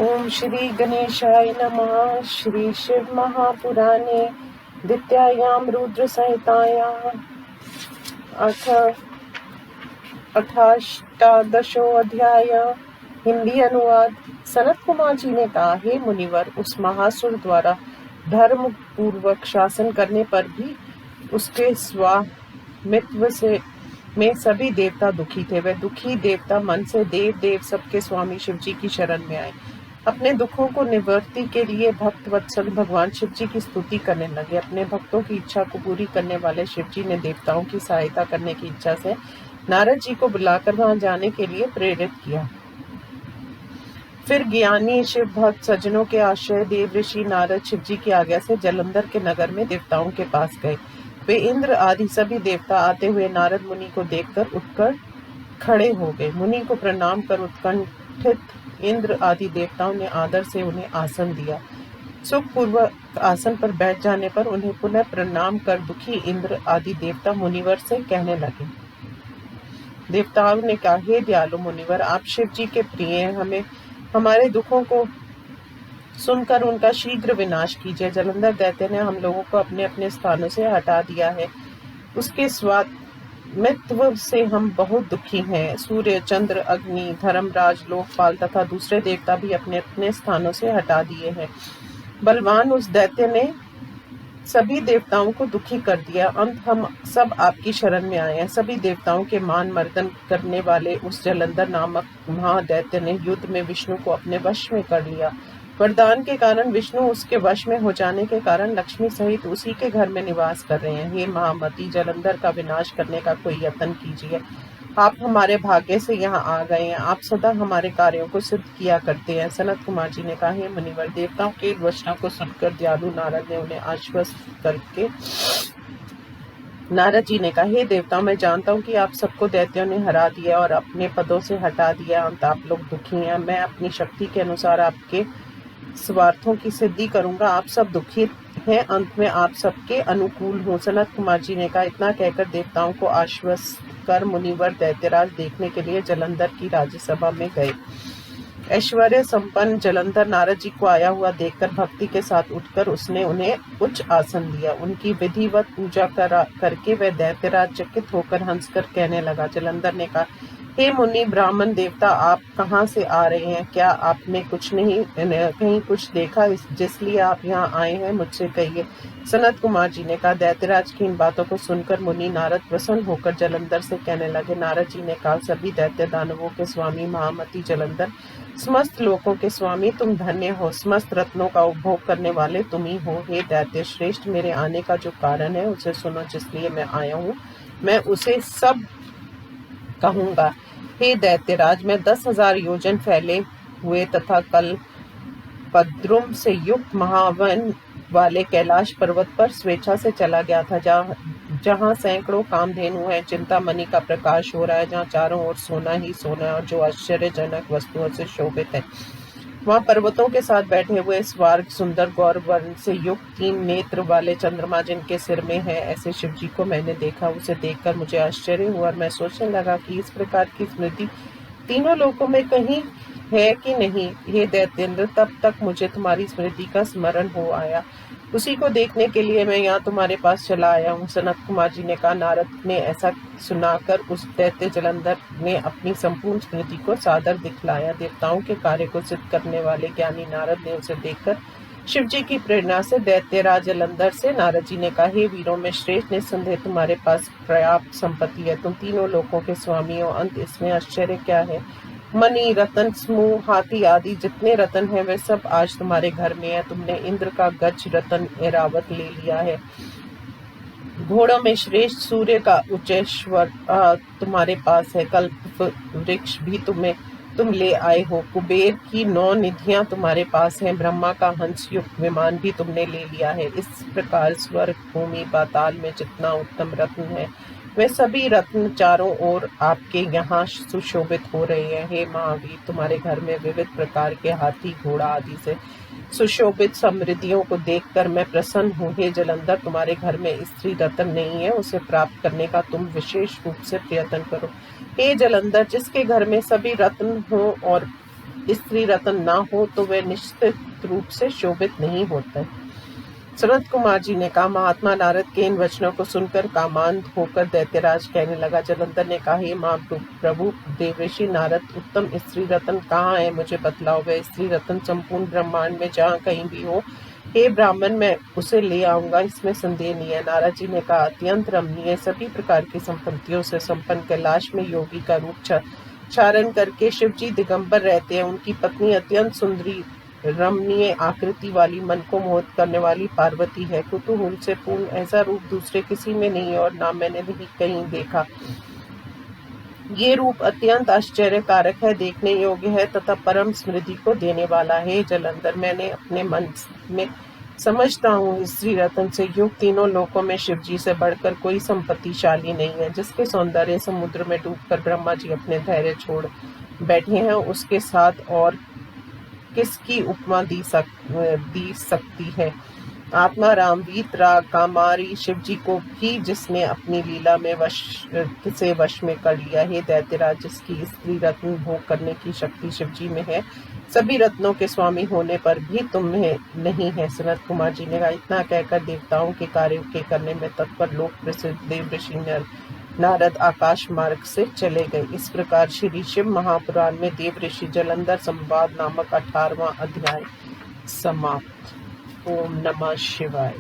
ओम श्री गणेशाय नमः। श्री शिव महापुराणे द्वितीयायां रुद्र संहितायां अथ अष्टादशो अध्याय। हिंदी अनुवाद। सनत कुमार जी ने कहा, हे मुनिवर, उस महासुर द्वारा धर्म पूर्वक शासन करने पर भी उसके स्वामित्व से में सभी देवता दुखी थे। वे दुखी देवता मन से देव सबके स्वामी शिव जी की शरण में आए। अपने दुखों को निवृत्ति के लिए भक्त वत्सल भगवान शिव जी की स्तुति करने लगे। अपने भक्तों की इच्छा को पूरी करने वाले शिव जी ने देवताओं की सहायता करने की इच्छा से नारद जी को बुलाकर वहां जाने के लिए प्रेरित किया। फिर ज्ञानी शिव भक्त सज्जनों के आश्रय देव ऋषि नारद शिव जी की आज्ञा से जलंधर के नगर में देवताओं के पास गए। वे इंद्र आदि सभी देवता आते हुए नारद मुनि को देखकर उठकर खड़े हो गए। मुनि को प्रणाम कर उत्कंठित इंद्र आदि देवताओं ने आदर से उन्हें आसन दिया। सुखपूर्वक आसन पर बैठ जाने पर उन्हें पुनः प्रणाम कर दुखी इंद्र आदि देवता मुनिवर से कहने लगे। देवताओं ने कहा, हे दयालु मुनिवर, आप शिव जी के प्रिय हैं। हमें हमारे दुखों को सुनकर उनका शीघ्र विनाश कीजिए। जलंधर दैत्य ने हम लोगों को अपने अपने स्थानों से हटा दिया है। उसके स्वामित्व से हम बहुत दुखी हैं। सूर्य, चंद्र, अग्नि, धर्मराज, लोकपाल तथा दूसरे देवता भी अपने अपने स्थानों से हटा दिए हैं। बलवान उस दैत्य ने सभी देवताओं को दुखी कर दिया। अंत हम सब आपकी शरण में आए हैं। सभी देवताओं के मान मर्दन करने वाले उस जलंधर नामक महादैत्य ने युद्ध में विष्णु को अपने वश में कर लिया। वरदान के कारण विष्णु उसके वश में हो जाने के कारण लक्ष्मी सहित उसी के घर में निवास कर रहे हैं। हे महामती, जलंधर का विनाश करने का कोई यत्न कीजिए। आप हमारे भाग्य से यहाँ आ गए हैं। आप सदा हमारे कार्यों को सिद्ध किया करते हैं। सनत कुमार जी ने कहा, हे मुनिवर, देवताओं के वचनों को सुनकर दयालु नारद ने उन्हें आश्वस्त करके नारद जी ने कहा, हे देवताओं, मैं जानता हूँ कि आप सबको दैत्यों ने हरा दिया और अपने पदों से हटा दिया। अंत आप लोग दुखी हैं। मैं अपनी शक्ति के अनुसार आपके स्वार्थों की सिद्धि करूंगा। आप सब दुखी हैं। अंत में आप सबके अनुकूल हूँ। सनत कुमार जी ने कहा, इतना कहकर देवताओं को आश्वस्त कर मुनिवर दैत्यराज देखने के लिए जलंधर की राज्यसभा में गए। ऐश्वर्य संपन्न जलंधर नारद जी को आया हुआ देखकर भक्ति के साथ उठकर उसने उन्हें उच्च आसन दिया। उनकी विधिवत पूजा करके वह दैत्यराज चकित होकर हंसकर कहने लगा। जलंधर ने कहा, हे मुनि ब्राह्मण देवता, आप कहाँ से आ रहे हैं? क्या आपने कहीं कुछ देखा जिसलिए आप यहाँ आए हैं? मुझसे कहिए। सनत कुमार जी ने कहा, दैत्यराज की इन बातों को सुनकर मुनि नारद प्रसन्न होकर जलंधर से कहने लगे। नारद जी ने कहा, सभी दैत्य दानवों के स्वामी महामती जलंधर, समस्त लोकों के स्वामी तुम धन्य हो। समस्त रत्नों का उपभोग करने वाले तुम ही हो। हे दैत्य श्रेष्ठ, मेरे आने का जो कारण है उसे सुनो। जिसलिए मैं आया हूँ मैं उसे सब कहूंगा। हे दैत्यराज, मैं 10,000 योजन फैले हुए तथा कल पद्रुम से युक्त महावन वाले कैलाश पर्वत पर स्वेच्छा से चला गया था, जहाँ सैकड़ों कामधेनु हैं, चिंतामणि का प्रकाश हो रहा है, जहाँ चारों ओर सोना ही सोना है और जो आश्चर्यजनक वस्तुओं से शोभित है। वहाँ पर्वतों के साथ बैठे हुए स्वर्ग सुंदर गौर वर्ण से युक्त 3 नेत्र वाले चंद्रमा जिनके सिर में है, ऐसे शिव जी को मैंने देखा। उसे देखकर मुझे आश्चर्य हुआ और मैं सोचने लगा कि इस प्रकार की स्मृति तीनों लोकों में कहीं है कि नहीं। हे दैत्येंद्र, तब तक मुझे तुम्हारी स्मृति का स्मरण हो आया। उसी को देखने के लिए मैं यहाँ तुम्हारे पास चला आया हूँ। सनत कुमार जी ने कहा, नारद ने ऐसा सुनाकर उस दैत्य जलंधर ने अपनी संपूर्ण स्मृति को सादर दिखलाया। देवताओं के कार्य को सिद्ध करने वाले ज्ञानी नारद ने उसे देखकर शिव जी की प्रेरणा से दैत्यराज जलंधर से नारद जी ने कहा, हे वीरों में श्रेष्ठ, निस्संदेह तुम्हारे पास पर्याप्त संपत्ति है। तुम तीनों लोकों के स्वामी हो। अंत इसमें आश्चर्य क्या है? मणि, रतन, समूह, हाथी आदि जितने रतन हैं वे सब आज तुम्हारे घर में है। तुमने इंद्र का गज रतन ऐरावत ले लिया है। घोड़ों में श्रेष्ठ सूर्य का उच्चेश्वर तुम्हारे पास है। कल्प वृक्ष भी तुम ले आए हो। कुबेर की 9 निधियां तुम्हारे पास हैं। ब्रह्मा का हंस युक्त विमान भी तुमने ले लिया है। इस प्रकार स्वर्ग, भूमि, पाताल में जितना उत्तम रत्न है वे सभी रत्न चारों ओर आपके यहाँ सुशोभित हो रहे हैं। हे महावीर, तुम्हारे घर में विविध प्रकार के हाथी, घोड़ा आदि से सुशोभित समृद्धियों को देखकर मैं प्रसन्न हूँ। हे जलंधर, तुम्हारे घर में स्त्री रत्न नहीं है, उसे प्राप्त करने का तुम विशेष रूप से प्रयत्न करो। हे जलंधर, जिसके घर में सभी रत्न हो और स्त्री रत्न ना हो तो वे निश्चित रूप से शोभित नहीं होते। सनत कुमार जी ने कहा, महात्मा नारद के इन वचनों को सुनकर कामांध होकर दैत्यराज कहने लगा। जलंधर ने कहा, हे महाप्रभु, देवर्षि नारद, उत्तम स्त्री रत्न कहाँ है, मुझे बतलाओ। वह स्त्री रत्न संपूर्ण ब्रह्मांड में जहाँ कहीं भी हो, हे ब्राह्मण, मैं उसे ले आऊंगा, इसमें संदेह नहीं है। नारद जी ने कहा, अत्यंत रमणीय, सभी प्रकार की संपत्तियों से संपन्न कैलाश में योगी का रूप चारण करके शिव जी दिगंबर रहते हैं। उनकी पत्नी अत्यंत सुंदरी रमणीय आकृति वाली, मन को मोहित करने वाली पार्वती है। कुतूहल से पूर्ण ऐसा रूप दूसरे किसी में नहीं है और ना मैंने भी कहीं देखा। ये रूप अत्यंत आश्चर्यकारक है, देखने योग्य है तथा परम स्मृति को देने वाला है। जलंधर, मैंने अपने मन में समझता हूँ, स्त्री रत्न से युक्त तीनों लोकों में शिव जी से बढ़कर कोई संपत्तिशाली नहीं है। जिसके सौंदर्य समुद्र में डूबकर ब्रह्मा जी अपने धैर्य छोड़ बैठे हैं, उसके साथ और किसकी उपमा दी सकती है। आत्मा राम, वीतराग, कामारी शिव जी को भी जिसने अपनी लीला में वश में कर लिया। हे दैत्यराज, जिसकी स्त्री रत्न भोग करने की शक्ति शिव जी में है, सभी रत्नों के स्वामी होने पर भी तुम्हें नहीं है। सनत कुमार जी ने कहा, इतना कहकर देवताओं के कार्यों के करने में तत्पर लोक प्रसिद्ध देवर्षि नारद आकाश मार्ग से चले गए। इस प्रकार श्री शिव महापुराण में देवर्षि जलंधर संवाद नामक 18वां अध्याय समाप्त। ओम नमः शिवाय।